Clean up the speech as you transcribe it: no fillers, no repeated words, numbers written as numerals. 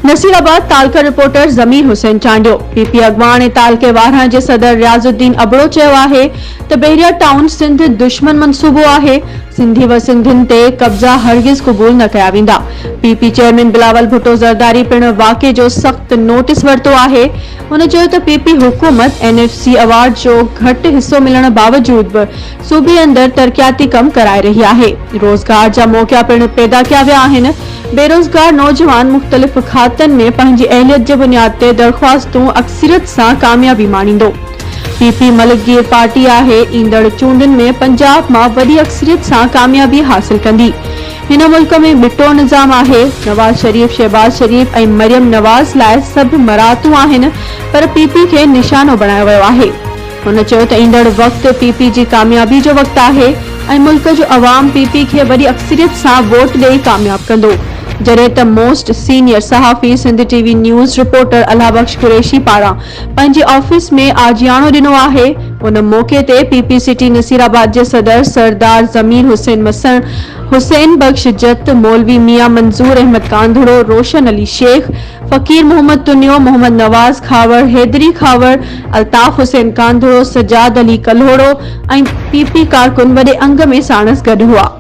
Nasirabad तालका reporter ज़मीर Hussain Chandio PP अगवान ऐं तालके वारहा जे सदर रियाज़ुद्दीन अबड़ो चयो आहे त बेरिया टाउन सिंध दुश्मन मंसूबो आहे। सिंधी व सिंधियुनि ते कब्ज़ा हरगिज़ क़बूल न कया वेंदा। पीपी चेयरमैन बिलावल भुट्टो ज़रदारी पिण वाक़े जो सख़्त नोटिस वरितो आहे। हुन चयो त पीपी हुकूमत एनएफसी अवार्ड जो घटि हिस्सो मिलण बावजूद बि सूबे अंदरि तरक़ियाती कम कराए रही आहे। रोज़गार जा मौक़ा पिण पैदा कया विया आहिनि। बेरोज़गार नौजवान मुख़्तलिफ़ खातनि में पंहिंजी अहलियत जे बुनियाद ते दरख़्वास्तूं अक्सरियत सां कामयाबी माणींदो। पीपी मलिकगीर पार्टी आहे ईंदड़ चूंडुनि में पंजाब मां वॾी अक्सरियत सां कामयाबी हासिल कंदी। हिन मुल्क में मिटो निज़ाम आहे। नवाज़ शरीफ, शहबाज शरीफ ऐं मरियम नवाज़ लाइ सभु मरातूं आहिनि, पर पीपी खे निशानो बणायो वियो आहे। हुन चयो त ईंदड़ वक़्तु पीपी जी कामयाबी जो वक़्तु आहे ऐं मुल्क जो अवाम पीपी खे वॾी अक्सरियत सां वोट ॾेई कामयाब कंदो। जॾहिं त मोस्ट सीनियर सहाफ़ी Sindh TV news reporter Allah Bakhsh Qureshi पारां पंहिंजे ऑफिस में आजियाणो ॾिनो आहे। उन मौक़े ते पीपी सिटी नसीराबाद जे सदर सरदार ज़मीर हुसैन मसन, हुसैन बख्श जत, मौलवी मियां मंजूर अहमद कांधड़ो, रोशन अली शेख, फ़कीर मोहम्मद तुनियो, मोहम्मद नवाज़ खावर, हैदरी खावर, अल्ताफ हुसैन कांधड़ो, सजाद अली कल्होड़ो ऐं पीपी कारकुन वॾे अंग में साणस गॾु हुआ।